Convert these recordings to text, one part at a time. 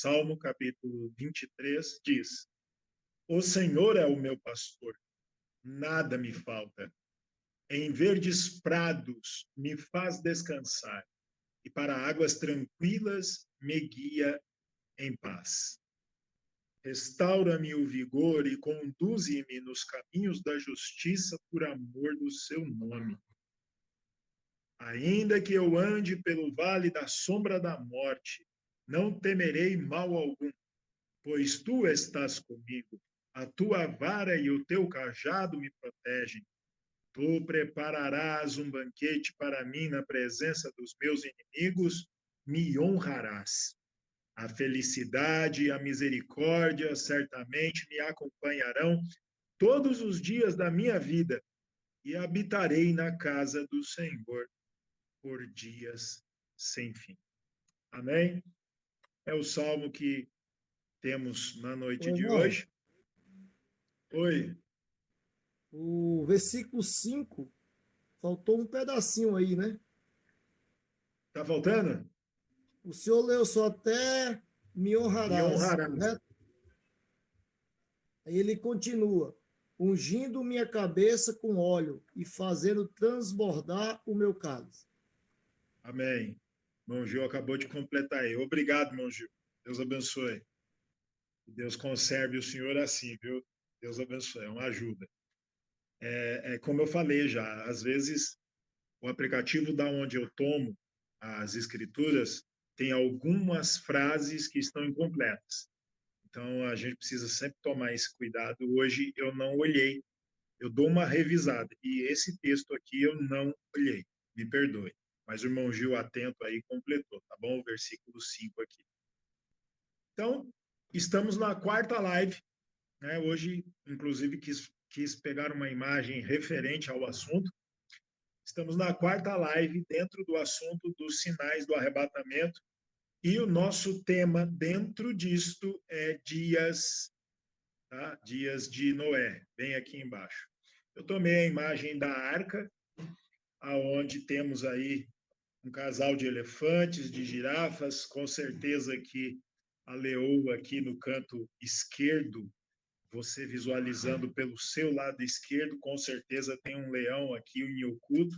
Salmo capítulo 23 diz: O Senhor é o meu pastor, nada me falta. Em verdes prados me faz descansar, e para águas tranquilas me guia em paz. Restaura-me o vigor e conduze-me nos caminhos da justiça por amor do seu nome. Ainda que eu ande pelo vale da sombra da morte, não temerei mal algum, pois tu estás comigo. A tua vara e o teu cajado me protegem. Tu prepararás um banquete para mim na presença dos meus inimigos, me honrarás. A felicidade e a misericórdia certamente me acompanharão todos os dias da minha vida e habitarei na casa do Senhor por dias sem fim. Amém? É o salmo que temos na noite Ô, de irmão, hoje. Oi, o versículo 5 faltou um pedacinho aí, né? tá faltando? O senhor leu só até me Me honrarás, honrarás. correto? Aí ele continua: ungindo minha cabeça com óleo e fazendo transbordar o meu cálice. Amém. Irmão Gil acabou de completar aí. Obrigado, irmão Gil. Deus abençoe. Deus conserve o senhor assim, viu? Deus abençoe, é uma ajuda. É como eu falei já, às vezes o aplicativo da onde eu tomo as escrituras tem algumas frases que estão incompletas. Então a gente precisa sempre tomar esse cuidado. Hoje eu não olhei, eu dou uma revisada e esse texto aqui eu não olhei. Me perdoe. Mas o irmão Gil atento aí completou, tá bom? O versículo 5 aqui. Então, estamos na quarta live, né? Hoje, inclusive, quis pegar uma imagem referente ao assunto. Estamos na quarta live dentro do assunto dos sinais do arrebatamento e o nosso tema dentro disto é dias, tá? Dias de Noé, bem aqui embaixo. Eu tomei a imagem da arca, aonde temos aí um casal de elefantes, de girafas, com certeza que a leoa aqui no canto esquerdo, você visualizando pelo seu lado esquerdo, com certeza tem um leão aqui em oculto,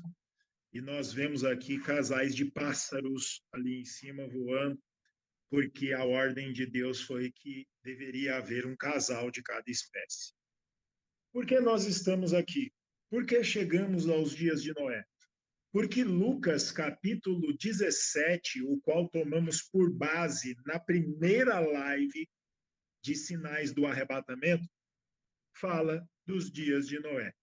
e nós vemos aqui casais de pássaros ali em cima voando, porque a ordem de Deus foi que deveria haver um casal de cada espécie. Por que nós estamos aqui? Por que chegamos aos dias de Noé? Porque Lucas, capítulo 17, o qual tomamos por base na primeira live de sinais do arrebatamento, fala dos dias de Noé,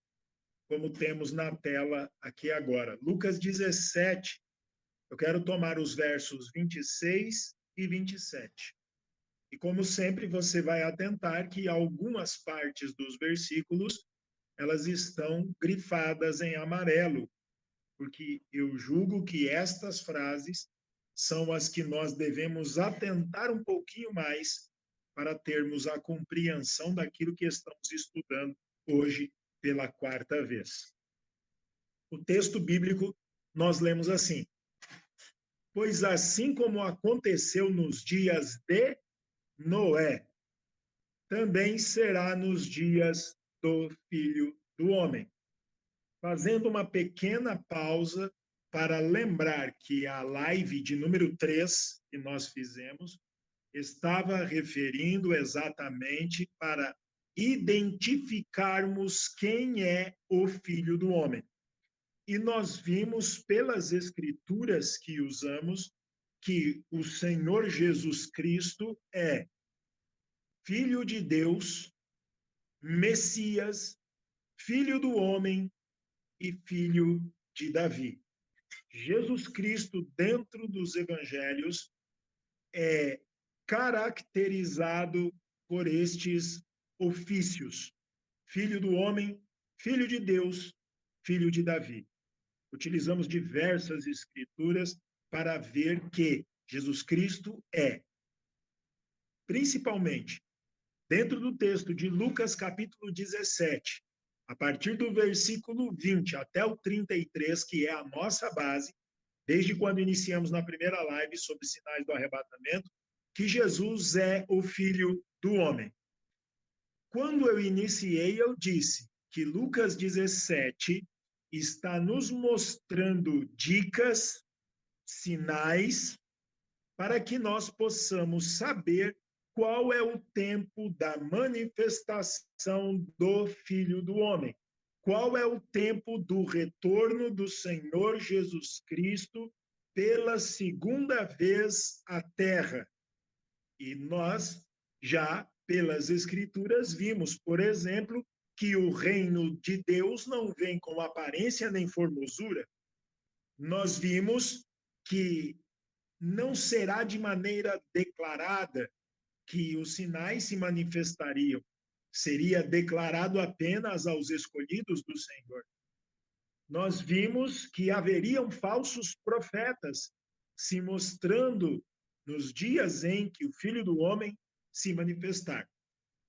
como temos na tela aqui agora. Lucas 17, eu quero tomar os versos 26 e 27. E como sempre, você vai atentar que algumas partes dos versículos, elas estão grifadas em amarelo, porque eu julgo que estas frases são as que nós devemos atentar um pouquinho mais para termos a compreensão daquilo que estamos estudando hoje pela quarta vez. O texto bíblico nós lemos assim: pois assim como aconteceu nos dias de Noé, também será nos dias do Filho do Homem. Fazendo uma pequena pausa para lembrar que a live de número 3 que nós fizemos estava referindo exatamente para identificarmos quem é o Filho do Homem. E nós vimos pelas escrituras que usamos que o Senhor Jesus Cristo é Filho de Deus, Messias, Filho do Homem e Filho de Davi. Jesus Cristo, dentro dos evangelhos, é caracterizado por estes ofícios: Filho do Homem, Filho de Deus, Filho de Davi. Utilizamos diversas escrituras para ver que Jesus Cristo é, principalmente, dentro do texto de Lucas capítulo 17, a partir do versículo 20 até o 33, que é a nossa base, desde quando iniciamos na primeira live sobre sinais do arrebatamento, que Jesus é o Filho do Homem. Quando eu iniciei, eu disse que Lucas 17 está nos mostrando dicas, sinais, para que nós possamos saber qual é o tempo da manifestação do Filho do Homem. Qual é o tempo do retorno do Senhor Jesus Cristo pela segunda vez à Terra. E nós já, pelas Escrituras, vimos, por exemplo, que o reino de Deus não vem com aparência nem formosura. Nós vimos que não será de maneira declarada que os sinais se manifestariam. Seria declarado apenas aos escolhidos do Senhor. Nós vimos que haveriam falsos profetas se mostrando nos dias em que o Filho do Homem se manifestar.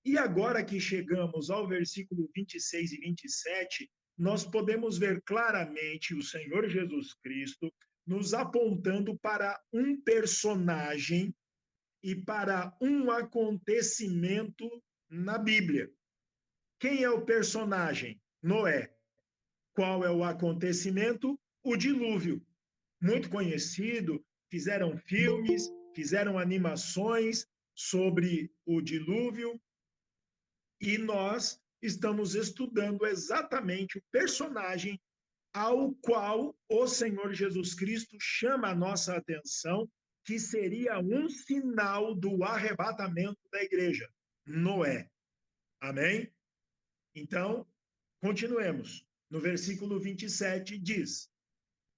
E agora que chegamos ao versículo 26 e 27, nós podemos ver claramente o Senhor Jesus Cristo nos apontando para um personagem e para um acontecimento na Bíblia. Quem é o personagem? Noé. Qual é o acontecimento? O dilúvio. Muito conhecido, fizeram filmes, fizeram animações sobre o dilúvio, e nós estamos estudando exatamente o personagem ao qual o Senhor Jesus Cristo chama a nossa atenção, que seria um sinal do arrebatamento da igreja, Noé. Amém? Então, continuemos. No versículo 27 diz: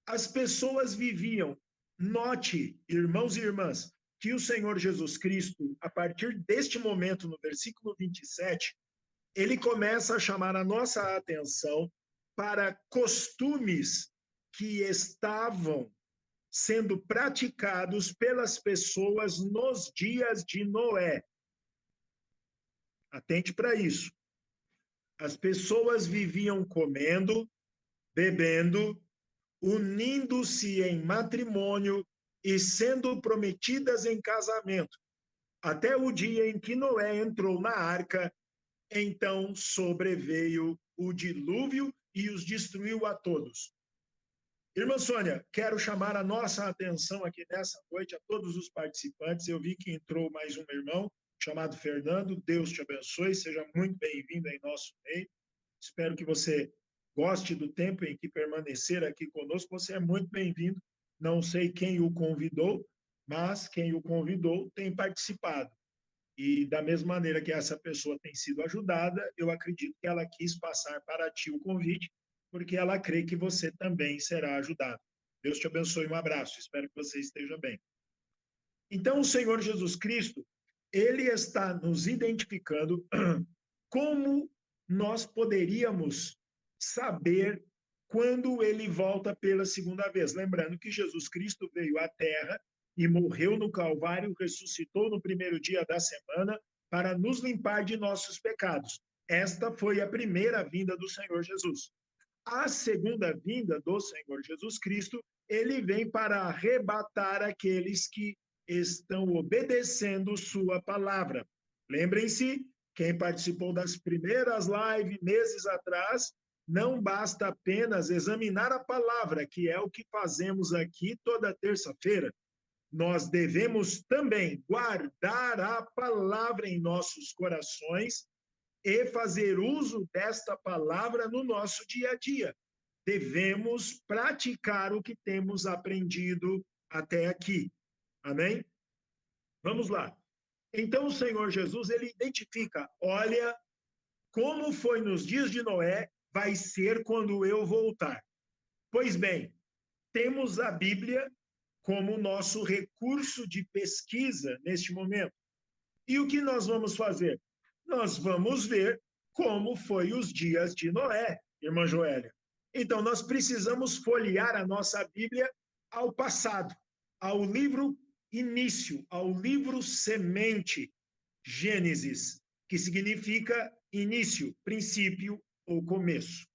as pessoas viviam, note, irmãos e irmãs, que o Senhor Jesus Cristo, a partir deste momento, no versículo 27, ele começa a chamar a nossa atenção para costumes que estavam sendo praticados pelas pessoas nos dias de Noé. Atente para isso. As pessoas viviam comendo, bebendo, unindo-se em matrimônio e sendo prometidas em casamento, até o dia em que Noé entrou na arca. Então sobreveio o dilúvio e os destruiu a todos. Irmã Sônia, quero chamar a nossa atenção aqui nessa noite, a todos os participantes. Eu vi que entrou mais um irmão chamado Fernando. Deus te abençoe, seja muito bem-vindo em nosso meio. Espero que você goste do tempo em que permanecer aqui conosco. Você é muito bem-vindo. Não sei quem o convidou, mas quem o convidou tem participado. E da mesma maneira que essa pessoa tem sido ajudada, eu acredito que ela quis passar para ti o convite, porque ela crê que você também será ajudado. Deus te abençoe, um abraço, espero que você esteja bem. Então, o Senhor Jesus Cristo, ele está nos identificando como nós poderíamos saber quando ele volta pela segunda vez. Lembrando que Jesus Cristo veio à Terra e morreu no Calvário, ressuscitou no primeiro dia da semana para nos limpar de nossos pecados. Esta foi a primeira vinda do Senhor Jesus. A segunda vinda do Senhor Jesus Cristo, ele vem para arrebatar aqueles que estão obedecendo sua palavra. Lembrem-se, quem participou das primeiras lives meses atrás, não basta apenas examinar a palavra, que é o que fazemos aqui toda terça-feira. Nós devemos também guardar a palavra em nossos corações e fazer uso desta palavra no nosso dia a dia. Devemos praticar o que temos aprendido até aqui. Amém? Vamos lá. Então, o Senhor Jesus, ele identifica, olha, como foi nos dias de Noé, vai ser quando eu voltar. Pois bem, temos a Bíblia como nosso recurso de pesquisa neste momento. E o que nós vamos fazer? Nós vamos ver como foi os dias de Noé, irmã Joélia. Então, nós precisamos folhear a nossa Bíblia ao passado, ao livro início, ao livro semente, Gênesis, que significa início, princípio ou começo.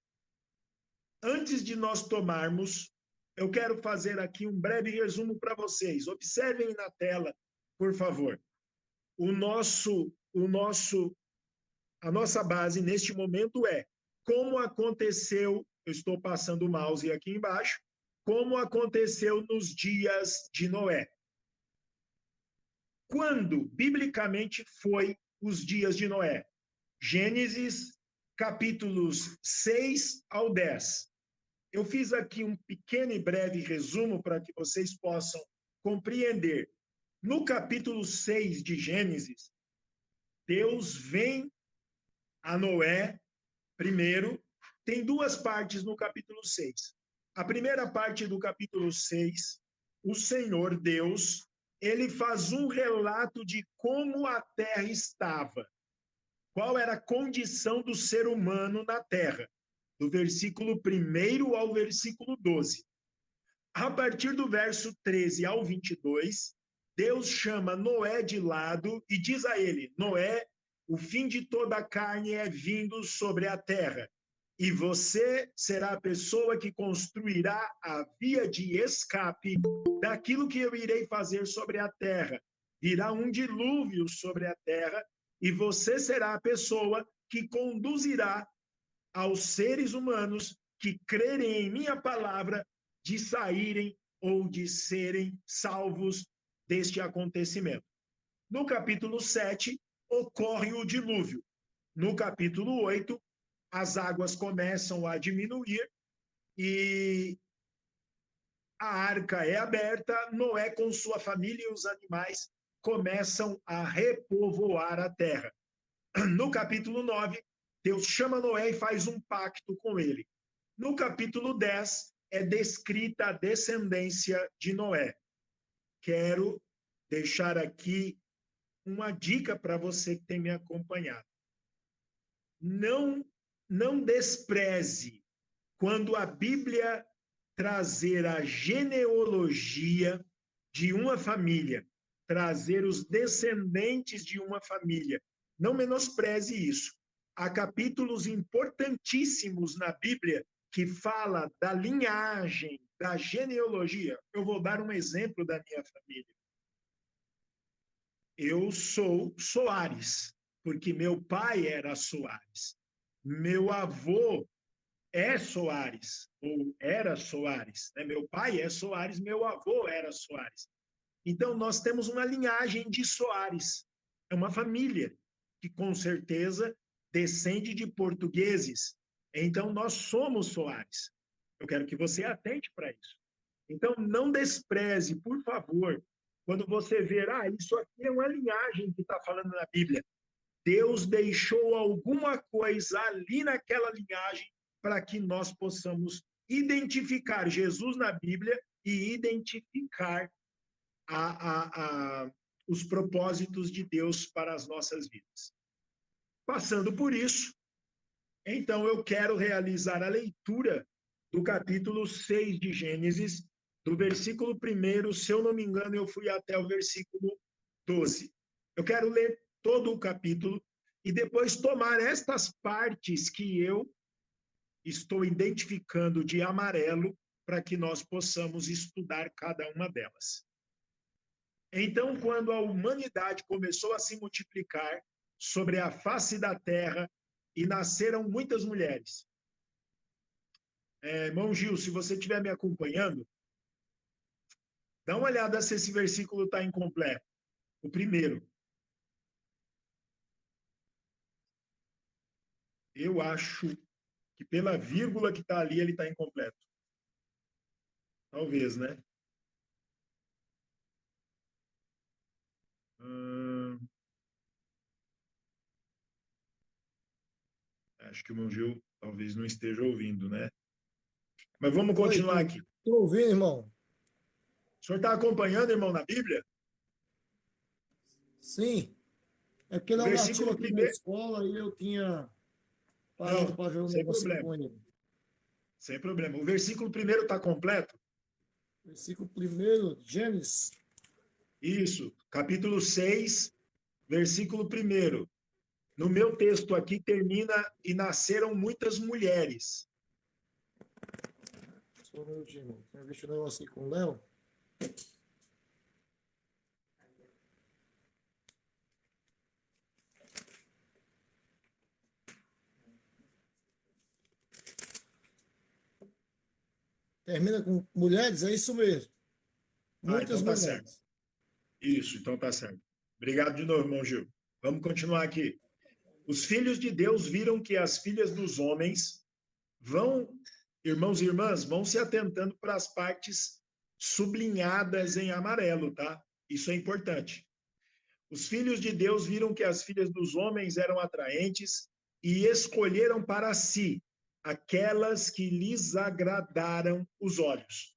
Antes de nós tomarmos, eu quero fazer aqui um breve resumo para vocês. Observem na tela, por favor. a nossa base neste momento é como aconteceu, eu estou passando o mouse aqui embaixo, como aconteceu nos dias de Noé. Quando, biblicamente, foi os dias de Noé? Gênesis, capítulos 6 ao 10. Eu fiz aqui um pequeno e breve resumo para que vocês possam compreender. No capítulo 6 de Gênesis, Deus vem a Noé primeiro. Tem duas partes no capítulo 6. A primeira parte do capítulo 6, o Senhor Deus, ele faz um relato de como a terra estava. Qual era a condição do ser humano na terra? Do versículo 1 ao versículo 12. A partir do verso 13 ao 22, Deus chama Noé de lado e diz a ele: Noé, o fim de toda a carne é vindo sobre a terra, e você será a pessoa que construirá a via de escape daquilo que eu irei fazer sobre a terra. Virá um dilúvio sobre a terra, e você será a pessoa que conduzirá aos seres humanos que crerem em minha palavra de saírem ou de serem salvos deste acontecimento. No capítulo 7, ocorre o dilúvio. No capítulo 8, as águas começam a diminuir e a arca é aberta, Noé com sua família e os animais começam a repovoar a terra. No capítulo 9, Deus chama Noé e faz um pacto com ele. No capítulo 10, é descrita a descendência de Noé. Quero deixar aqui uma dica para você que tem me acompanhado. Não despreze quando a Bíblia trazer a genealogia de uma família, trazer os descendentes de uma família. Não menospreze isso. Há capítulos importantíssimos na Bíblia que fala da linhagem, da genealogia. Eu vou dar um exemplo da minha família. Eu sou Soares, porque meu pai era Soares. Meu avô é Soares, ou era Soares. Né? Meu pai é Soares, meu avô era Soares. Então, nós temos uma linhagem de Soares. É uma família que, com certeza, descende de portugueses. Então, nós somos Soares. Eu quero que você atente para isso. Então, não despreze, por favor, quando você ver, isso aqui é uma linhagem que está falando na Bíblia. Deus deixou alguma coisa ali naquela linhagem para que nós possamos identificar Jesus na Bíblia e identificar os propósitos de Deus para as nossas vidas. Passando por isso, então eu quero realizar a leitura do capítulo 6 de Gênesis, do versículo 1, se eu não me engano, eu fui até o versículo 12. Eu quero ler todo o capítulo e depois tomar estas partes que eu estou identificando de amarelo para que nós possamos estudar cada uma delas. Então, quando a humanidade começou a se multiplicar sobre a face da terra e nasceram muitas mulheres. Irmão Gil, se você estiver me acompanhando, dá uma olhada se esse versículo está incompleto. O primeiro. Eu acho que pela vírgula que está ali, ele está incompleto. Talvez, né? Acho que o meu Gil talvez não esteja ouvindo, né? Mas vamos continuar aqui. Estou ouvindo, irmão. O senhor está acompanhando, irmão, na Bíblia? Sim. É porque ele é um artigo aqui na escola e eu tinha parado para ver um negocinho com ele. Sem problema. O versículo 1 está completo? Versículo 1, Gênesis. Isso, capítulo 6, versículo 1. No meu texto aqui termina, e nasceram muitas mulheres. Só um minutinho, deixa eu ver o negócio aqui com o Léo. Termina com mulheres, é isso mesmo. Ah, Muitas então tá certo. mulheres. Isso, então tá certo. Obrigado de novo, irmão Gil. Vamos continuar aqui. Os filhos de Deus viram que as filhas dos homens vão, irmãos e irmãs, vão se atentando para as partes sublinhadas em amarelo, tá? Isso é importante. Os filhos de Deus viram que as filhas dos homens eram atraentes e escolheram para si aquelas que lhes agradaram os olhos.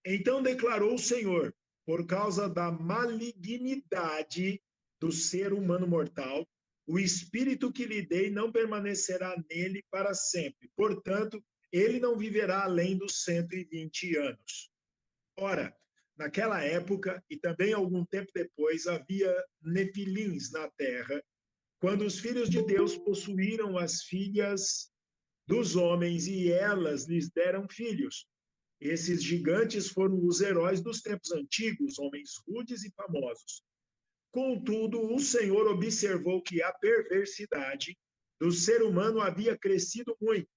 Então declarou o Senhor: por causa da malignidade do ser humano mortal, o espírito que lhe dei não permanecerá nele para sempre. Portanto, ele não viverá além dos 120 anos. Ora, naquela época, e também algum tempo depois, havia nefilins na terra, quando os filhos de Deus possuíram as filhas dos homens e elas lhes deram filhos. Esses gigantes foram os heróis dos tempos antigos, homens rudes e famosos. Contudo, o Senhor observou que a perversidade do ser humano havia crescido muito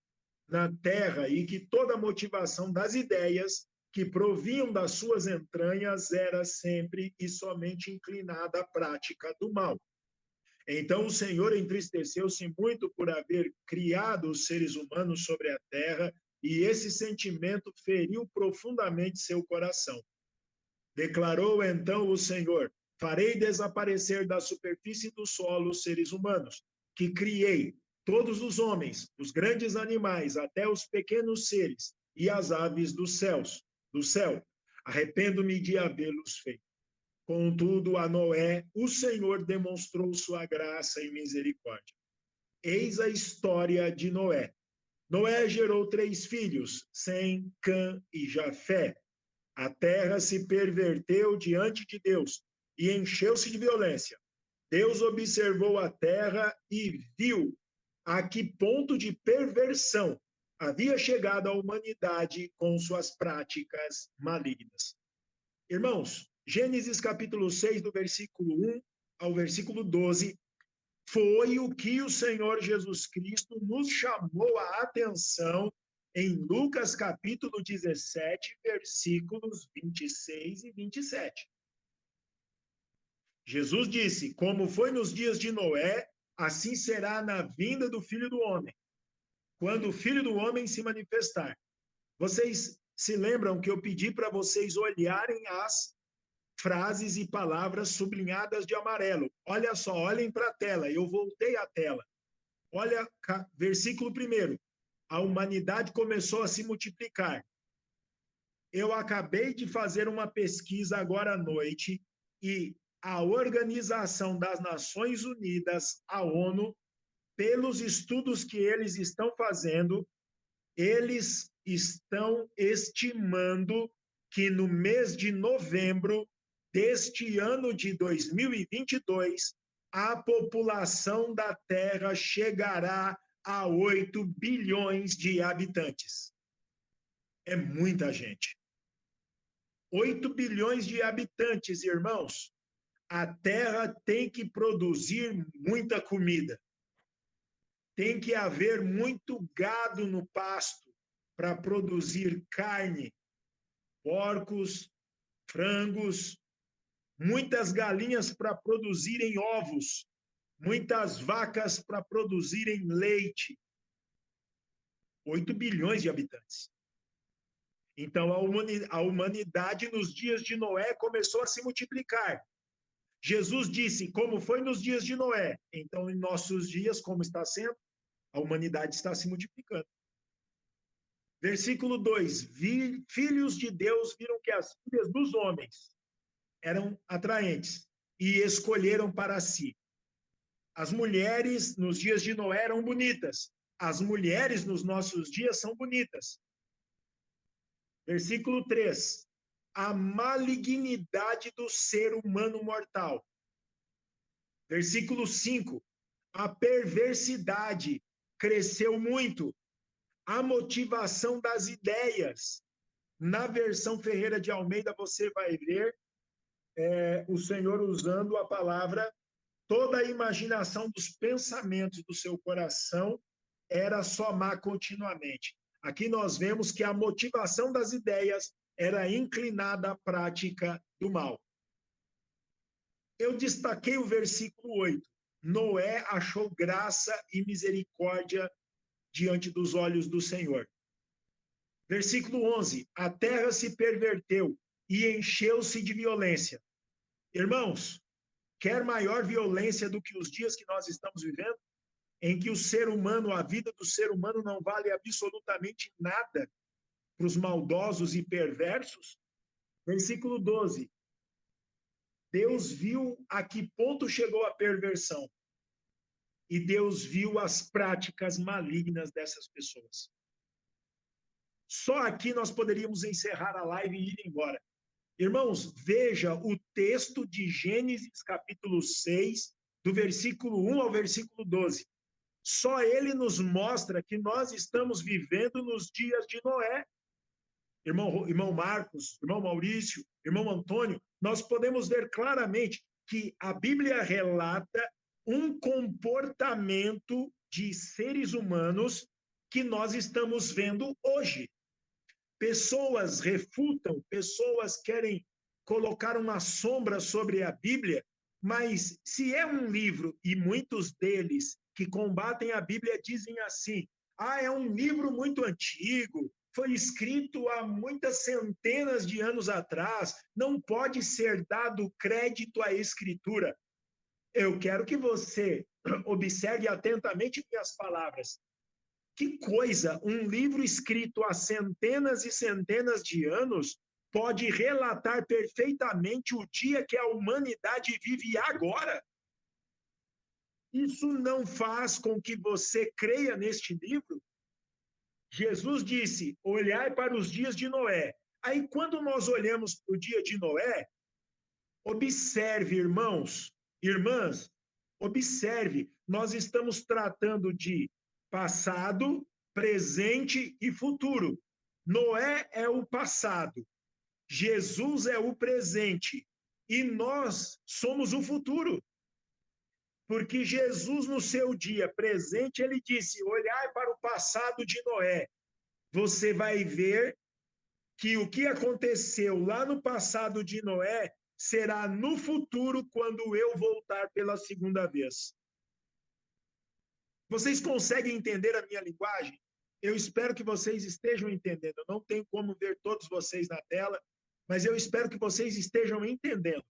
na terra e que toda a motivação das ideias que provinham das suas entranhas era sempre e somente inclinada à prática do mal. Então o Senhor entristeceu-se muito por haver criado os seres humanos sobre a terra, e esse sentimento feriu profundamente seu coração. Declarou então o Senhor: farei desaparecer da superfície do solo os seres humanos, que criei, todos os homens, os grandes animais, até os pequenos seres, e as aves dos céus, do céu. Arrependo-me de havê-los feito. Contudo, a Noé, o Senhor demonstrou sua graça e misericórdia. Eis a história de Noé. Noé gerou 3 filhos, Sem, Cã e Jafé. A terra se perverteu diante de Deus e encheu-se de violência. Deus observou a terra e viu a que ponto de perversão havia chegado a humanidade com suas práticas malignas. Irmãos, Gênesis capítulo 6, do versículo 1 ao versículo 12, foi o que o Senhor Jesus Cristo nos chamou a atenção em Lucas capítulo 17, versículos 26 e 27. Jesus disse: como foi nos dias de Noé, assim será na vinda do Filho do Homem, quando o Filho do Homem se manifestar. Vocês se lembram que eu pedi para vocês olharem as frases e palavras sublinhadas de amarelo. Olha só, olhem para a tela. Eu voltei à tela. Olha, versículo 1. A humanidade começou a se multiplicar. Eu acabei de fazer uma pesquisa agora à noite e a Organização das Nações Unidas, a ONU, pelos estudos que eles estão fazendo, eles estão estimando que no mês de novembro deste ano de 2022, a população da Terra chegará a 8 bilhões de habitantes. É muita gente. 8 bilhões de habitantes, irmãos. A Terra tem que produzir muita comida. Tem que haver muito gado no pasto para produzir carne, porcos, frangos, muitas galinhas para produzirem ovos, muitas vacas para produzirem leite. 8 bilhões de habitantes. Então, a humanidade nos dias de Noé começou a se multiplicar. Jesus disse, como foi nos dias de Noé, então em nossos dias, como está sendo, a humanidade está se multiplicando. Versículo 2, filhos de Deus viram que as filhas dos homens eram atraentes e escolheram para si. As mulheres nos dias de Noé eram bonitas. As mulheres nos nossos dias são bonitas. Versículo 3. A malignidade do ser humano mortal. Versículo 5. A perversidade cresceu muito. A motivação das ideias. Na versão Ferreira de Almeida, você vai ver o Senhor usando a palavra: toda a imaginação dos pensamentos do seu coração era só má continuamente. Aqui nós vemos que a motivação das ideias era inclinada à prática do mal. Eu destaquei o versículo 8. Noé achou graça e misericórdia diante dos olhos do Senhor. Versículo 11. A terra se perverteu e encheu-se de violência. Irmãos, quer maior violência do que os dias que nós estamos vivendo? Em que o ser humano, a vida do ser humano não vale absolutamente nada para os maldosos e perversos? Versículo 12. Deus viu a que ponto chegou a perversão. E Deus viu as práticas malignas dessas pessoas. Só aqui nós poderíamos encerrar a live e ir embora. Irmãos, veja o texto de Gênesis, capítulo 6, do versículo 1 ao versículo 12. Só ele nos mostra que nós estamos vivendo nos dias de Noé. Irmão Marcos, irmão Maurício, irmão Antônio, nós podemos ver claramente que a Bíblia relata um comportamento de seres humanos que nós estamos vendo hoje. Pessoas refutam, pessoas querem colocar uma sombra sobre a Bíblia, mas se é um livro, e muitos deles que combatem a Bíblia dizem assim, é um livro muito antigo, foi escrito há muitas centenas de anos atrás, não pode ser dado crédito à Escritura. Eu quero que você observe atentamente minhas palavras. Que coisa, um livro escrito há centenas e centenas de anos pode relatar perfeitamente o dia que a humanidade vive agora? Isso não faz com que você creia neste livro? Jesus disse, olhai para os dias de Noé. Aí, quando nós olhamos para o dia de Noé, observe, irmãos, irmãs, observe, nós estamos tratando de passado, presente e futuro. Noé é o passado, Jesus é o presente e nós somos o futuro. Porque Jesus, no seu dia presente, ele disse, olhai para o passado de Noé. Você vai ver que o que aconteceu lá no passado de Noé será no futuro quando eu voltar pela segunda vez. Vocês conseguem entender a minha linguagem? Eu espero que vocês estejam entendendo. Eu não tenho como ver todos vocês na tela, mas eu espero que vocês estejam entendendo.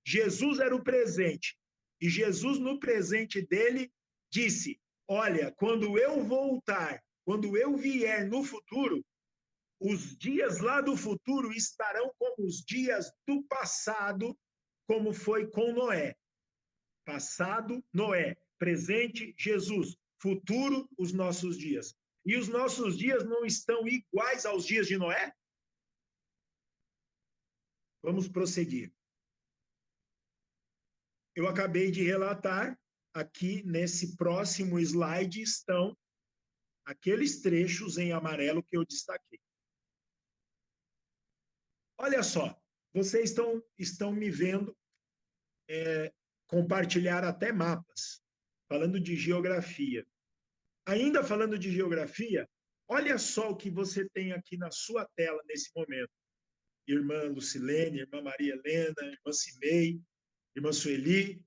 Jesus era o presente, e Jesus, no presente dele, disse, olha, quando eu voltar, quando eu vier no futuro, os dias lá do futuro estarão como os dias do passado, como foi com Noé. Passado, Noé. Presente, Jesus. Futuro, os nossos dias. E os nossos dias não estão iguais aos dias de Noé? Vamos prosseguir. Eu acabei de relatar, aqui nesse próximo slide estão aqueles trechos em amarelo que eu destaquei. Olha só, vocês estão me vendo compartilhar até mapas, falando de geografia. Ainda falando de geografia, olha só o que você tem aqui na sua tela nesse momento. Irmã Lucilene, irmã Maria Helena, irmã Cimei, irmã Sueli,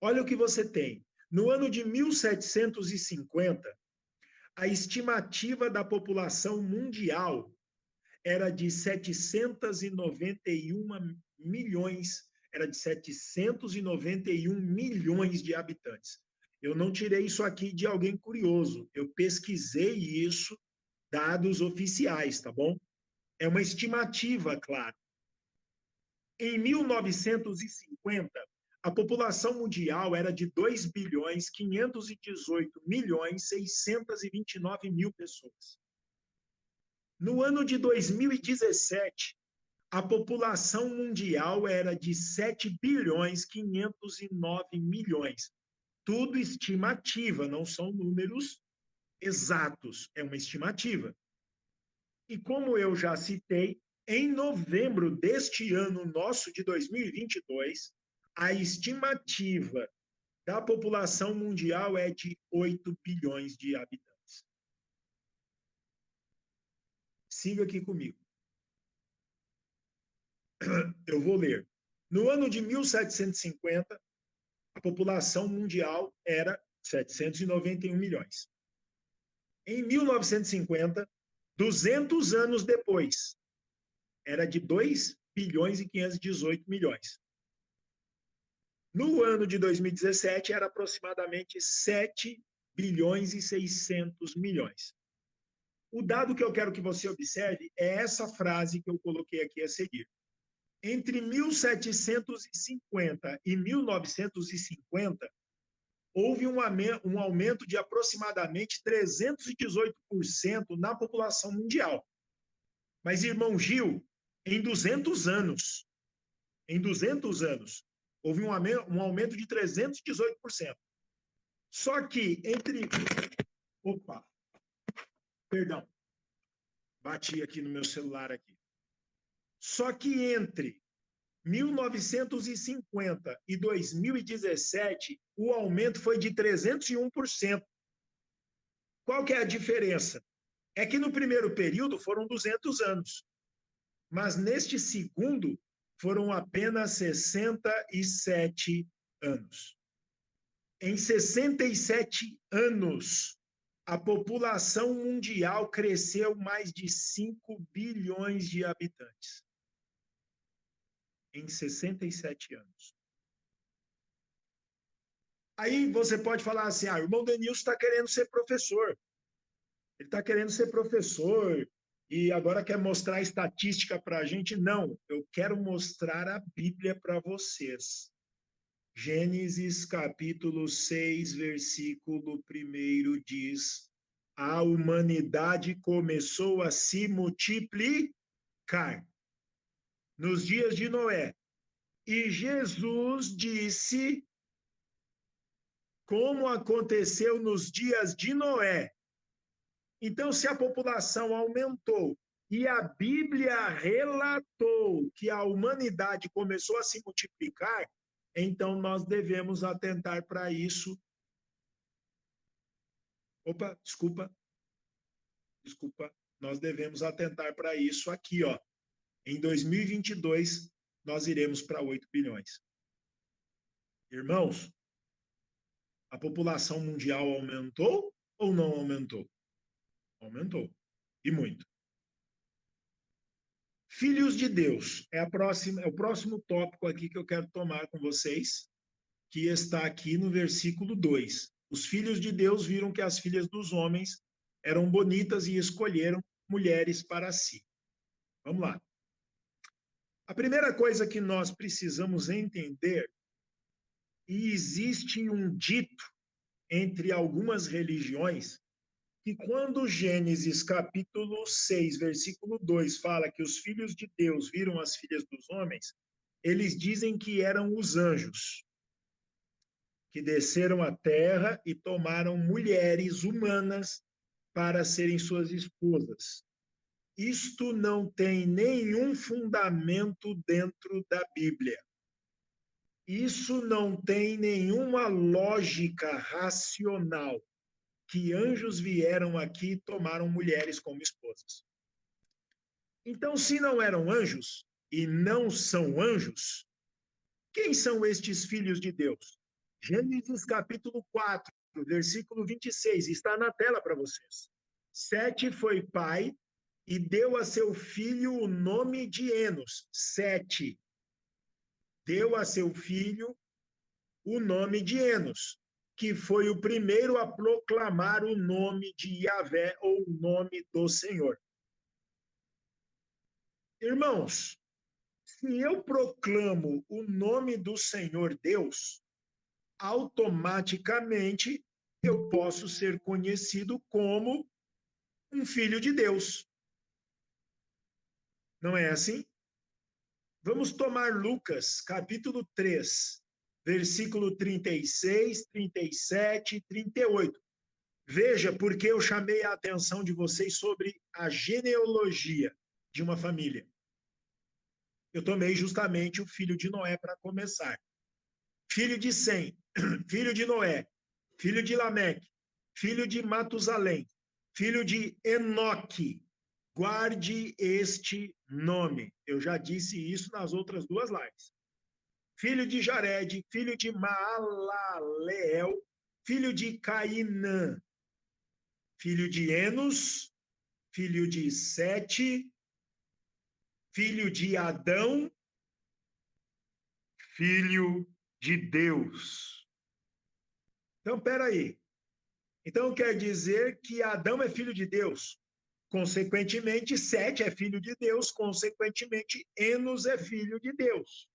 olha o que você tem. No ano de 1750, a estimativa da população mundial era de 791 milhões, era de 791 milhões de habitantes. Eu não tirei isso aqui de alguém curioso, eu pesquisei isso, dados oficiais, tá bom? É uma estimativa, claro. Em 1950, a população mundial era de 2 bilhões 518 milhões 629 mil pessoas. No ano de 2017, a população mundial era de 7 bilhões 509 milhões. Tudo estimativa, não são números exatos, é uma estimativa. E como eu já citei, em novembro deste ano nosso de 2022, a estimativa da população mundial é de 8 bilhões de habitantes. Siga aqui comigo. Eu vou ler. No ano de 1750, a população mundial era 791 milhões. Em 1950, 200 anos depois, era de 2 bilhões e 518 milhões. No ano de 2017, era aproximadamente 7 bilhões e 600 milhões. O dado que eu quero que você observe é essa frase que eu coloquei aqui a seguir. Entre 1750 e 1950, houve um aumento de aproximadamente 318% na população mundial. Mas, irmão Gil, em 200 anos, houve um aumento de 318%. Só que entre... Opa, perdão, bati aqui no meu celular aqui. Só que entre 1950 e 2017, o aumento foi de 301%. Qual que é a diferença? É que no primeiro período foram 200 anos, mas neste segundo foram apenas 67 anos. Em 67 anos, a população mundial cresceu mais de 5 bilhões de habitantes. Em 67 anos. Aí você pode falar assim, o irmão Denilson está querendo ser professor. Ele está querendo ser professor e agora quer mostrar a estatística para a gente. Não, eu quero mostrar a Bíblia para vocês. Gênesis capítulo 6, versículo 1 diz: a humanidade começou a se multiplicar nos dias de Noé. E Jesus disse, como aconteceu nos dias de Noé. Então, se a população aumentou e a Bíblia relatou que a humanidade começou a se multiplicar, então nós devemos atentar para isso. Opa, desculpa. Nós devemos atentar para isso aqui, ó. Em 2022, nós iremos para 8 bilhões. Irmãos, a população mundial aumentou ou não aumentou? Aumentou. E muito. Filhos de Deus é o próximo tópico aqui que eu quero tomar com vocês, que está aqui no versículo 2. Os filhos de Deus viram que as filhas dos homens eram bonitas e escolheram mulheres para si. Vamos lá. A primeira coisa que nós precisamos entender, e existe um dito entre algumas religiões, que quando Gênesis capítulo 6, versículo 2, fala que os filhos de Deus viram as filhas dos homens, eles dizem que eram os anjos, que desceram à terra e tomaram mulheres humanas para serem suas esposas. Isto não tem nenhum fundamento dentro da Bíblia. Isso não tem nenhuma lógica racional, que anjos vieram aqui e tomaram mulheres como esposas. Então, se não eram anjos e não são anjos, quem são estes filhos de Deus? Gênesis capítulo 4, versículo 26, está na tela para vocês. Sete foi pai e deu a seu filho o nome de Enos. Sete deu a seu filho o nome de Enos, que foi o primeiro a proclamar o nome de Yahvé, ou o nome do Senhor. Irmãos, se eu proclamo o nome do Senhor Deus, automaticamente eu posso ser conhecido como um filho de Deus. Não é assim? Vamos tomar Lucas, capítulo 3, versículo 36, 37 e 38. Veja porque eu chamei a atenção de vocês sobre a genealogia de uma família. Eu tomei justamente o filho de Noé para começar. Filho de Sem, filho de Noé, filho de Lameque, filho de Matusalém, filho de Enoque. Guarde este nome. Eu já disse isso nas outras duas lives. Filho de Jared, filho de Maalaleel, filho de Cainã, filho de Enos, filho de Sete, filho de Adão, filho de Deus. Então, peraí. Então, quer dizer que Adão é filho de Deus. Consequentemente, Sete é filho de Deus. Consequentemente, Enos é filho de Deus.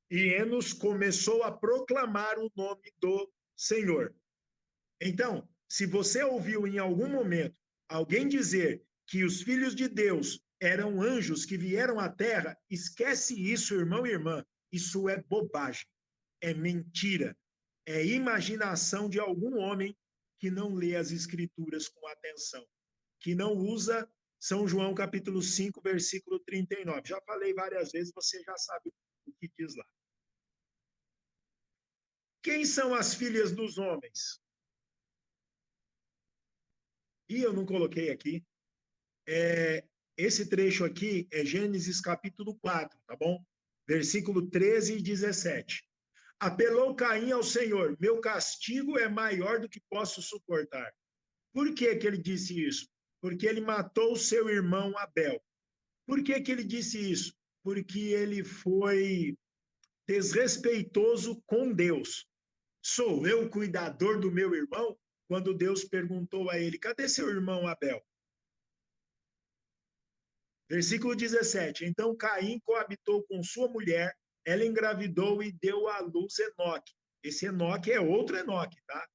E Enos começou a proclamar o nome do Senhor. Então, se você ouviu em algum momento alguém dizer que os filhos de Deus eram anjos que vieram à terra, esquece isso, irmão e irmã. Isso é bobagem, é mentira, é imaginação de algum homem que não lê as escrituras com atenção, que não usa São João capítulo 5, versículo 39. Já falei várias vezes, você já sabe o que diz lá. Quem são as filhas dos homens? E eu não coloquei aqui. Esse trecho aqui é Gênesis capítulo 4, tá bom? Versículo 13 e 17. Apelou Caim ao Senhor, meu castigo é maior do que posso suportar. Por que que ele disse isso? Porque ele matou seu irmão Abel. Por que que ele disse isso? Porque ele foi desrespeitoso com Deus. Sou eu o cuidador do meu irmão? Quando Deus perguntou a ele, cadê seu irmão Abel? Versículo 17. Então Caim coabitou com sua mulher, ela engravidou e deu à luz Enoque. Esse Enoque é outro Enoque, tá?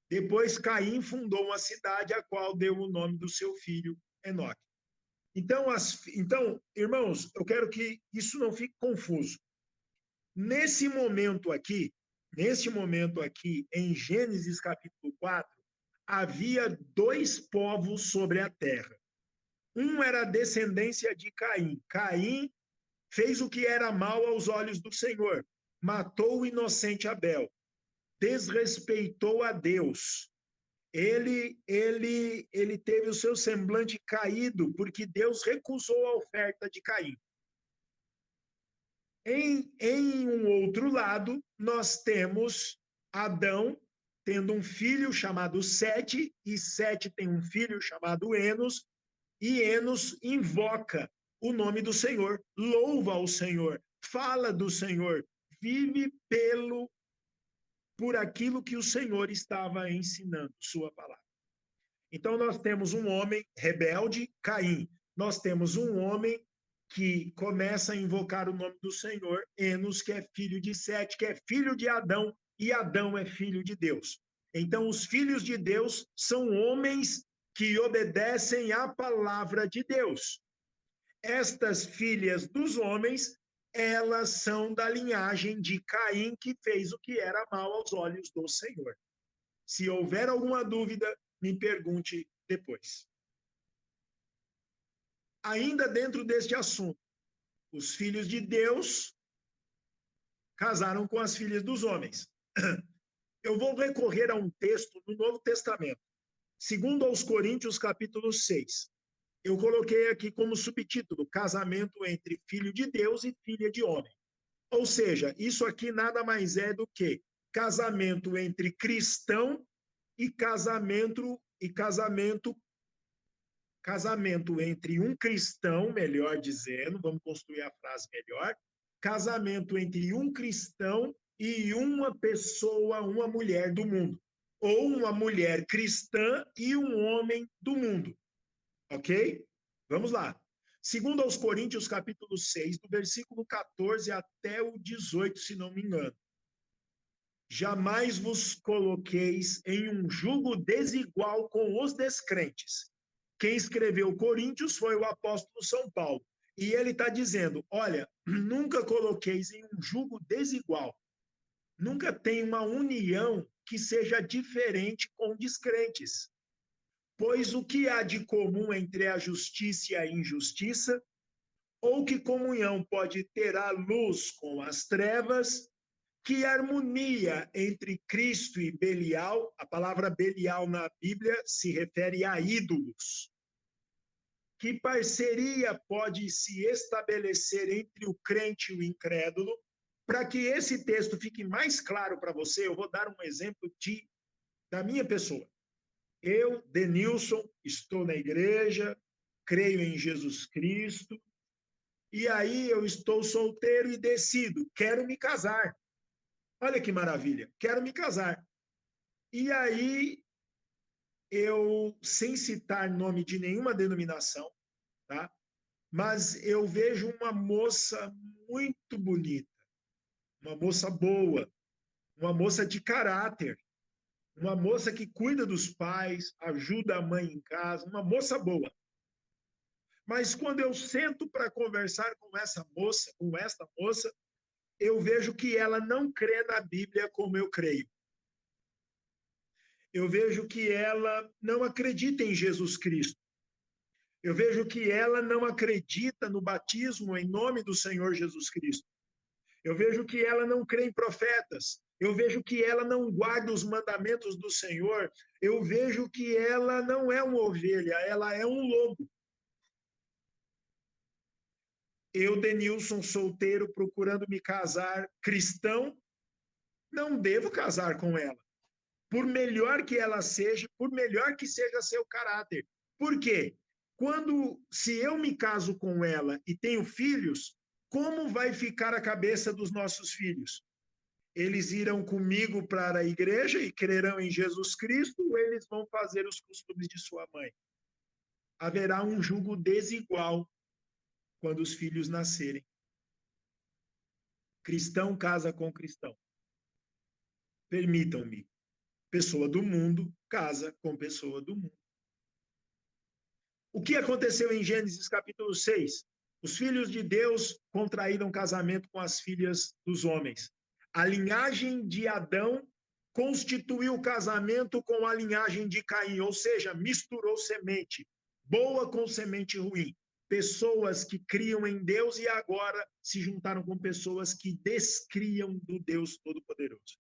Depois Caim fundou uma cidade, a qual deu o nome do seu filho Enoque. Então, irmãos, eu quero que isso não fique confuso. Nesse momento aqui, em Gênesis capítulo 4, havia dois povos sobre a terra. Um era a descendência de Caim. Caim fez o que era mal aos olhos do Senhor, matou o inocente Abel, desrespeitou a Deus. Ele teve o seu semblante caído porque Deus recusou a oferta de Caim. Em um outro lado, nós temos Adão tendo um filho chamado Sete, e Sete tem um filho chamado Enos, e Enos invoca o nome do Senhor, louva ao Senhor, fala do Senhor, vive por aquilo que o Senhor estava ensinando, sua palavra. Então, nós temos um homem rebelde, Caim. Nós temos um homem que começa a invocar o nome do Senhor, Enos, que é filho de Sete, que é filho de Adão, e Adão é filho de Deus. Então, os filhos de Deus são homens que obedecem à palavra de Deus. Estas filhas dos homens, elas são da linhagem de Caim, que fez o que era mal aos olhos do Senhor. Se houver alguma dúvida, me pergunte depois. Ainda dentro deste assunto, os filhos de Deus casaram com as filhas dos homens. Eu vou recorrer a um texto do Novo Testamento, segundo aos Coríntios, capítulo 6. Eu coloquei aqui como subtítulo, casamento entre filho de Deus e filha de homem. Ou seja, isso aqui nada mais é do que casamento entre cristão e casamento entre um cristão, melhor dizendo, vamos construir a frase melhor, casamento entre um cristão e uma pessoa, uma mulher do mundo, ou uma mulher cristã e um homem do mundo, ok? Vamos lá. Segundo aos Coríntios, capítulo 6, do versículo 14 até o 18, se não me engano. Jamais vos coloqueis em um jugo desigual com os descrentes. Quem escreveu Coríntios foi o apóstolo São Paulo. E ele está dizendo, olha, nunca coloqueis em um jugo desigual. Nunca tem uma união que seja diferente com descrentes. Pois o que há de comum entre a justiça e a injustiça? Ou que comunhão pode ter a luz com as trevas? Que harmonia entre Cristo e Belial? A palavra Belial na Bíblia se refere a ídolos. que parceria pode se estabelecer entre o crente e o incrédulo? Para que esse texto fique mais claro para você, eu vou dar um exemplo da minha pessoa. Eu, Denilson, estou na igreja, creio em Jesus Cristo, e aí eu estou solteiro e decido, quero me casar. Olha que maravilha, quero me casar. E aí eu, sem citar nome de nenhuma denominação, tá? Mas eu vejo uma moça muito bonita, uma moça boa, uma moça de caráter, uma moça que cuida dos pais, ajuda a mãe em casa, uma moça boa. Mas quando eu sento para conversar com essa moça, com esta moça, eu vejo que ela não crê na Bíblia como eu creio. Eu vejo que ela não acredita em Jesus Cristo. Eu vejo que ela não acredita no batismo em nome do Senhor Jesus Cristo. Eu vejo que ela não crê em profetas. Eu vejo que ela não guarda os mandamentos do Senhor. Eu vejo que ela não é uma ovelha, ela é um lobo. Eu, Denilson, solteiro, procurando me casar, cristão, não devo casar com ela. Por melhor que ela seja, por melhor que seja seu caráter. Por quê? Se eu me caso com ela e tenho filhos, como vai ficar a cabeça dos nossos filhos? Eles irão comigo para a igreja e crerão em Jesus Cristo, ou eles vão fazer os costumes de sua mãe? Haverá um julgo desigual quando os filhos nascerem. Cristão casa com cristão. Permitam-me, pessoa do mundo casa com pessoa do mundo. O que aconteceu em Gênesis capítulo 6? Os filhos de Deus contraíram casamento com as filhas dos homens. A linhagem de Adão constituiu o casamento com a linhagem de Caim, ou seja, misturou semente boa com semente ruim. Pessoas que criam em Deus e agora se juntaram com pessoas que descriam do Deus Todo-Poderoso.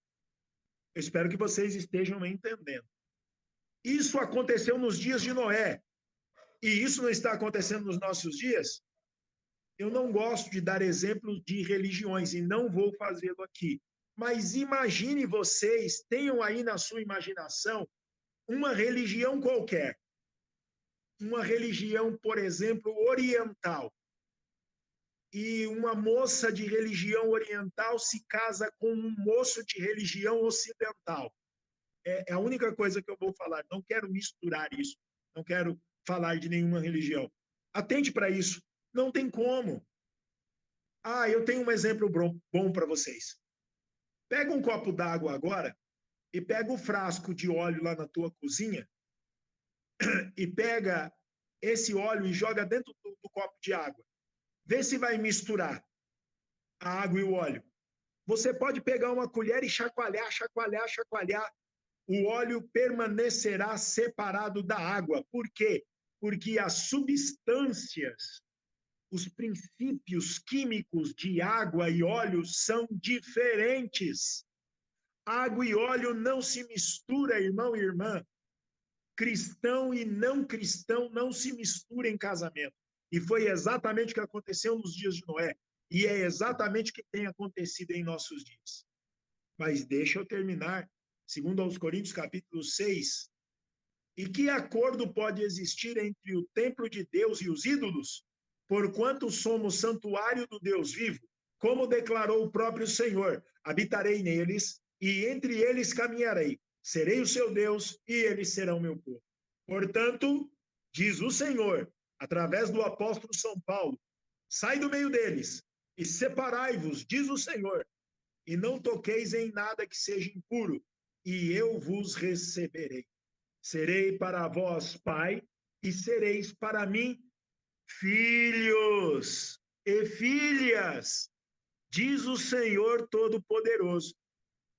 Eu espero que vocês estejam entendendo. Isso aconteceu nos dias de Noé. E isso não está acontecendo nos nossos dias? Eu não gosto de dar exemplos de religiões e não vou fazê-lo aqui. Mas imagine vocês, tenham aí na sua imaginação uma religião qualquer. Uma religião, por exemplo, oriental. E uma moça de religião oriental se casa com um moço de religião ocidental. É a única coisa que eu vou falar. Não quero misturar isso. Não quero falar de nenhuma religião. Atente para isso. Não tem como. Eu tenho um exemplo bom para vocês. Pega um copo d'água agora e pega o frasco de óleo lá na tua cozinha e pega esse óleo e joga dentro do copo de água. Vê se vai misturar a água e o óleo. Você pode pegar uma colher e chacoalhar, chacoalhar, chacoalhar. O óleo permanecerá separado da água. Por quê? Porque as substâncias, os princípios químicos de água e óleo são diferentes. Água e óleo não se mistura, irmão e irmã. Cristão e não cristão não se misturam em casamento. E foi exatamente o que aconteceu nos dias de Noé. E é exatamente o que tem acontecido em nossos dias. Mas deixa eu terminar. Segundo aos Coríntios, capítulo 6. E que acordo pode existir entre o templo de Deus e os ídolos? Porquanto somos santuário do Deus vivo, como declarou o próprio Senhor, habitarei neles e entre eles caminharei. Serei o seu Deus e eles serão meu povo. Portanto, diz o Senhor, através do apóstolo São Paulo, sai do meio deles e separai-vos, diz o Senhor, e não toqueis em nada que seja impuro, e eu vos receberei. Serei para vós pai, e sereis para mim filhos e filhas, diz o Senhor Todo-Poderoso.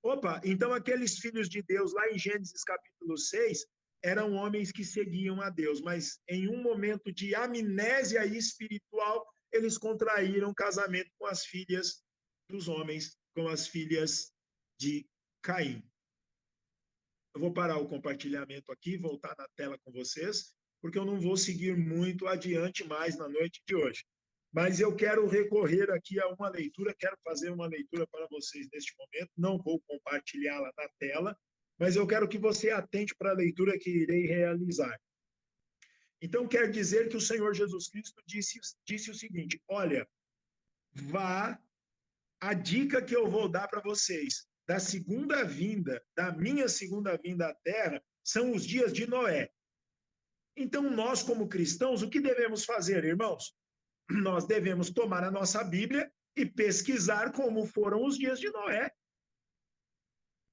Opa, então aqueles filhos de Deus lá em Gênesis capítulo 6 eram homens que seguiam a Deus, mas em um momento de amnésia espiritual, eles contraíram casamento com as filhas dos homens, com as filhas de Caim. Eu vou parar o compartilhamento aqui, voltar na tela com vocês porque eu não vou seguir muito adiante mais na noite de hoje. Mas eu quero recorrer aqui a uma leitura, quero fazer uma leitura para vocês neste momento, não vou compartilhá-la na tela, mas eu quero que você atente para a leitura que irei realizar. Então, quer dizer que o Senhor Jesus Cristo disse o seguinte: olha, vá, a dica que eu vou dar para vocês da segunda vinda, da minha segunda vinda à Terra, são os dias de Noé. Então, nós, como cristãos, o que devemos fazer, irmãos? Nós devemos tomar a nossa Bíblia e pesquisar como foram os dias de Noé.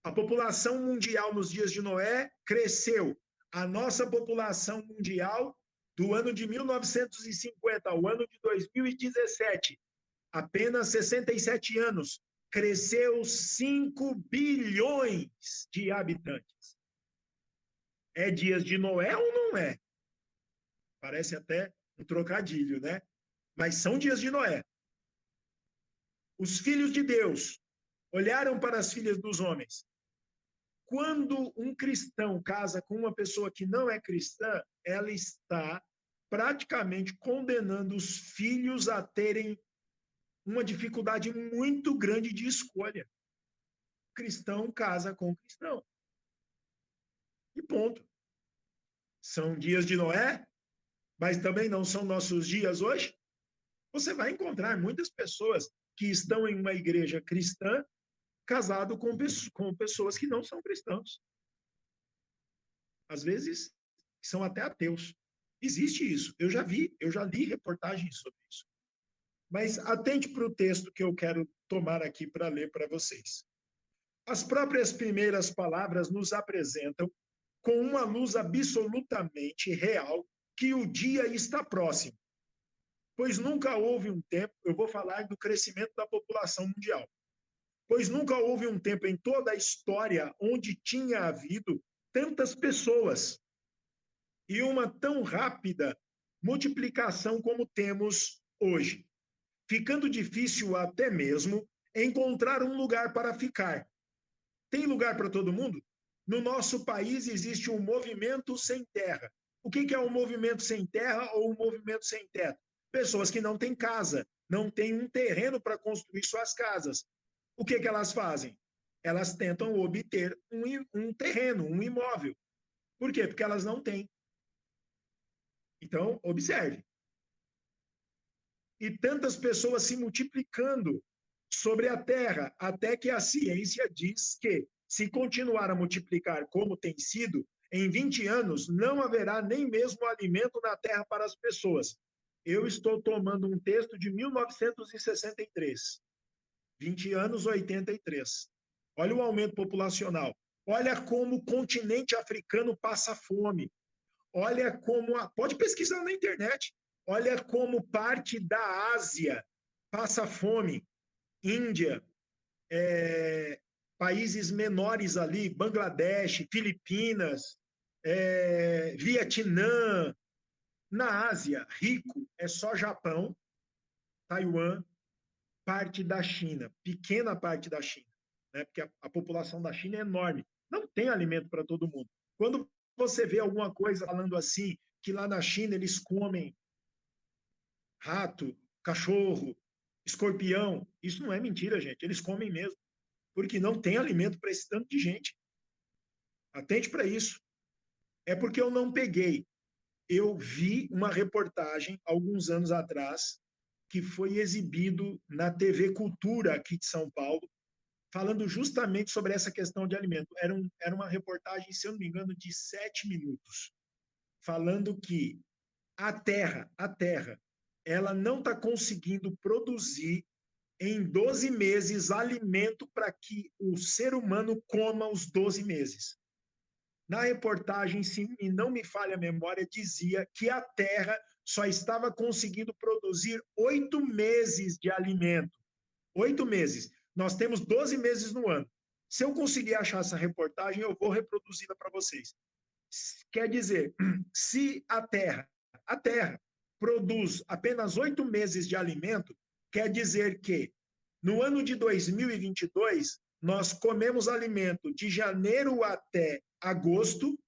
A população mundial nos dias de Noé cresceu. A nossa população mundial, do ano de 1950 ao ano de 2017, apenas 67 anos, cresceu 5 bilhões de habitantes. É dias de Noé ou não é? Parece até um trocadilho, né? Mas são dias de Noé. Os filhos de Deus olharam para as filhas dos homens. Quando um cristão casa com uma pessoa que não é cristã, ela está praticamente condenando os filhos a terem uma dificuldade muito grande de escolha. Cristão casa com cristão. E ponto. São dias de Noé, mas também não são nossos dias hoje. Você vai encontrar muitas pessoas que estão em uma igreja cristã casado com pessoas que não são cristãos. Às vezes, são até ateus. Existe isso. Eu já li reportagens sobre isso. Mas atente para o texto que eu quero tomar aqui para ler para vocês. As próprias primeiras palavras nos apresentam com uma luz absolutamente real que o dia está próximo. Pois nunca houve um tempo, eu vou falar do crescimento da população mundial, pois nunca houve um tempo em toda a história onde tinha havido tantas pessoas e uma tão rápida multiplicação como temos hoje, ficando difícil até mesmo encontrar um lugar para ficar. Tem lugar para todo mundo? No nosso país existe um movimento sem terra. O que é um movimento sem terra ou um movimento sem teto? Pessoas que não têm casa, não têm um terreno para construir suas casas. O que elas fazem? Elas tentam obter um terreno, um imóvel. Por quê? Porque elas não têm. Então, observe. E tantas pessoas se multiplicando sobre a terra, até que a ciência diz que, se continuar a multiplicar como tem sido, em 20 anos não haverá nem mesmo alimento na terra para as pessoas. Eu estou tomando um texto de 1963. 20 anos, 83. Olha o aumento populacional. Olha como o continente africano passa fome. Olha como... Pode pesquisar na internet. Olha como parte da Ásia passa fome. Índia, países menores ali, Bangladesh, Filipinas, Vietnã. Na Ásia, rico é só Japão, Taiwan, parte da China, pequena parte da China, né? Porque a população da China é enorme. Não tem alimento para todo mundo. Quando você vê alguma coisa falando assim, que lá na China eles comem rato, cachorro, escorpião, isso não é mentira, gente. Eles comem mesmo, porque não tem alimento para esse tanto de gente. Atente para isso. É porque eu não peguei. Eu vi uma reportagem, alguns anos atrás, que foi exibido na TV Cultura, aqui de São Paulo, falando justamente sobre essa questão de alimento. Era uma reportagem, se eu não me engano, de 7 minutos, falando que a Terra, ela não está conseguindo produzir em 12 meses alimento para que o ser humano coma os 12 meses. Na reportagem, se não me falha a memória, dizia que a Terra só estava conseguindo produzir 8 meses de alimento. 8 meses. Nós temos 12 meses no ano. Se eu conseguir achar essa reportagem, eu vou reproduzi-la para vocês. Quer dizer, se a Terra produz apenas 8 meses de alimento, quer dizer que no ano de 2022, nós comemos alimento de janeiro até agosto,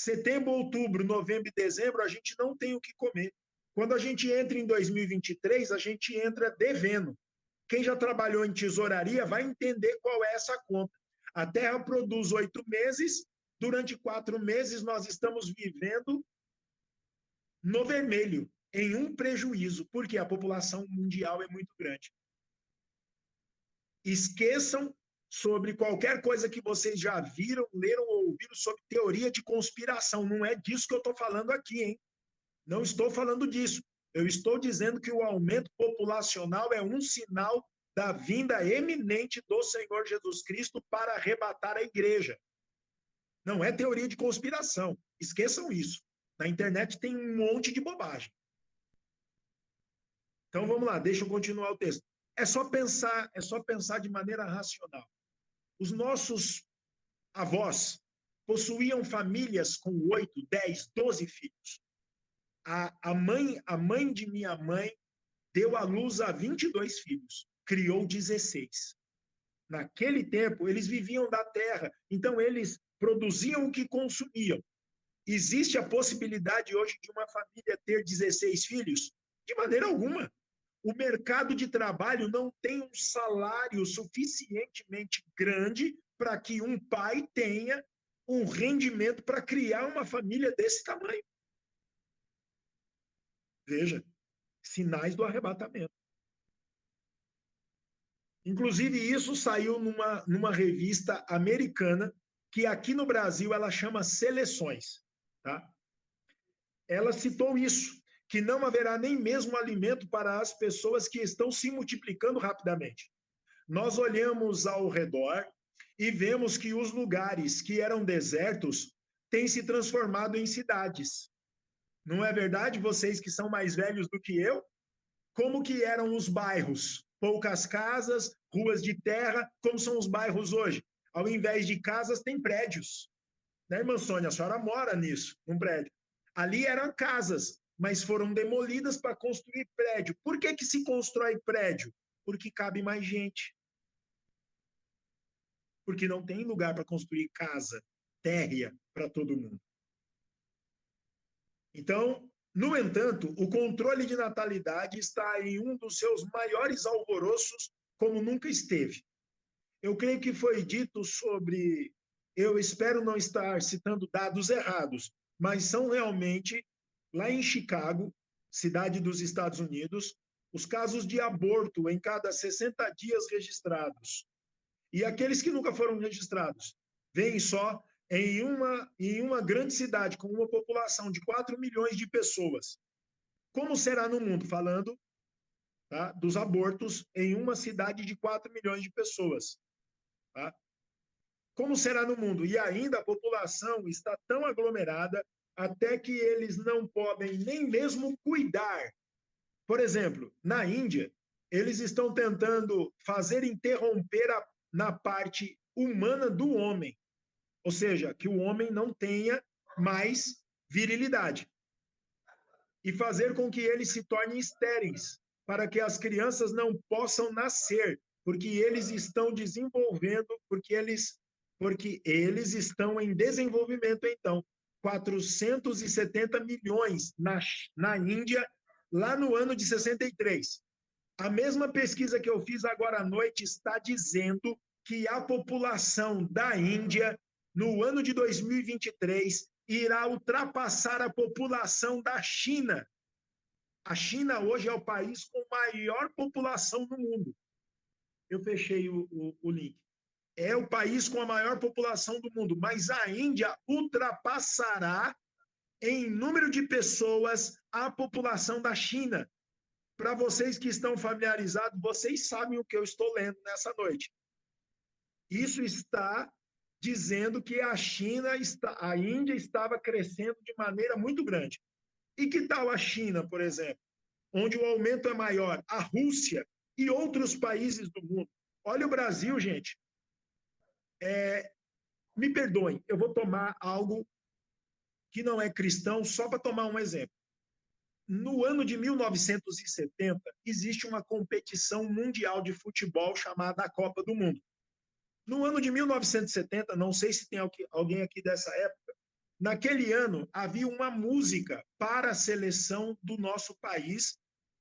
Setembro, outubro, novembro e dezembro, a gente não tem o que comer. Quando a gente entra em 2023, a gente entra devendo. Quem já trabalhou em tesouraria vai entender qual é essa conta. A terra produz 8 meses, durante 4 meses nós estamos vivendo no vermelho, em um prejuízo, porque a população mundial é muito grande. Esqueçam sobre qualquer coisa que vocês já viram, leram ou ouviram sobre teoria de conspiração. Não é disso que eu estou falando aqui, hein? Não estou falando disso. Eu estou dizendo que o aumento populacional é um sinal da vinda eminente do Senhor Jesus Cristo para arrebatar a igreja. Não é teoria de conspiração. Esqueçam isso. Na internet tem um monte de bobagem. Então vamos lá, deixa eu continuar o texto. É só pensar de maneira racional. Os nossos avós possuíam famílias com 8, 10, 12 filhos. A mãe de minha mãe deu à luz a 22 filhos, criou 16. Naquele tempo, eles viviam da terra, então eles produziam o que consumiam. Existe a possibilidade hoje de uma família ter 16 filhos? De maneira alguma. O mercado de trabalho não tem um salário suficientemente grande para que um pai tenha um rendimento para criar uma família desse tamanho. Veja, sinais do arrebatamento. Inclusive, isso saiu numa revista americana, que aqui no Brasil ela chama Seleções. Tá? Ela citou isso, que não haverá nem mesmo alimento para as pessoas que estão se multiplicando rapidamente. Nós olhamos ao redor e vemos que os lugares que eram desertos têm se transformado em cidades. Não é verdade, vocês que são mais velhos do que eu? Como que eram os bairros? Poucas casas, ruas de terra, como são os bairros hoje? Ao invés de casas, tem prédios. Né, irmã Sônia? A senhora mora nisso, num prédio. Ali eram casas, mas foram demolidas para construir prédio. Por que se constrói prédio? Porque cabe mais gente. Porque não tem lugar para construir casa, térrea para todo mundo. Então, no entanto, o controle de natalidade está em um dos seus maiores alvoroços, como nunca esteve. Eu creio que foi dito sobre, eu espero não estar citando dados errados, mas são realmente, lá em Chicago, cidade dos Estados Unidos, os casos de aborto em cada 60 dias registrados. E aqueles que nunca foram registrados, vêm só em uma grande cidade com uma população de 4 milhões de pessoas. Como será no mundo? Falando, tá, dos abortos em uma cidade de 4 milhões de pessoas. Tá? Como será no mundo? E ainda a população está tão aglomerada até que eles não podem nem mesmo cuidar. Por exemplo, na Índia, eles estão tentando fazer interromper na parte humana do homem. Ou seja, que o homem não tenha mais virilidade. E fazer com que eles se tornem estéreis, para que as crianças não possam nascer, porque eles estão desenvolvendo, porque eles estão em desenvolvimento, então. 470 milhões na Índia, lá no ano de 63. A mesma pesquisa que eu fiz agora à noite está dizendo que a população da Índia, no ano de 2023, irá ultrapassar a população da China. A China hoje é o país com maior população no mundo. Eu fechei o link. É o país com a maior população do mundo, mas a Índia ultrapassará em número de pessoas a população da China. Para vocês que estão familiarizados, vocês sabem o que eu estou lendo nessa noite. Isso está dizendo que a Índia estava crescendo de maneira muito grande. E que tal a China, por exemplo, onde o aumento é maior? A Rússia e outros países do mundo. Olha o Brasil, gente. Me perdoem, eu vou tomar algo que não é cristão, só para tomar um exemplo. No ano de 1970, existe uma competição mundial de futebol chamada a Copa do Mundo. No ano de 1970, não sei se tem alguém aqui dessa época, Naquele ano, havia uma música para a seleção do nosso país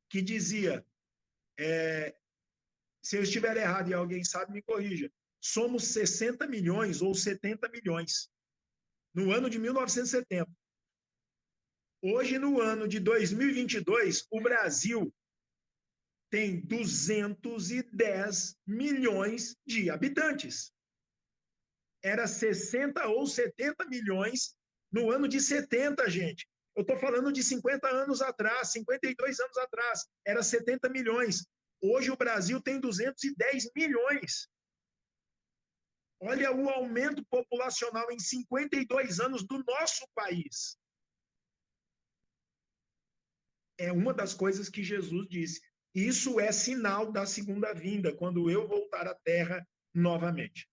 que dizia, se eu estiver errado e alguém sabe, me corrija, somos 60 milhões ou 70 milhões, no ano de 1970. Hoje, no ano de 2022, o Brasil tem 210 milhões de habitantes. Era 60 ou 70 milhões no ano de 70, gente. Eu estou falando de 50 anos atrás, 52 anos atrás, era 70 milhões. Hoje o Brasil tem 210 milhões. Olha o aumento populacional em 52 anos do nosso país. É uma das coisas que Jesus disse. Isso é sinal da segunda vinda, quando eu voltar à terra novamente.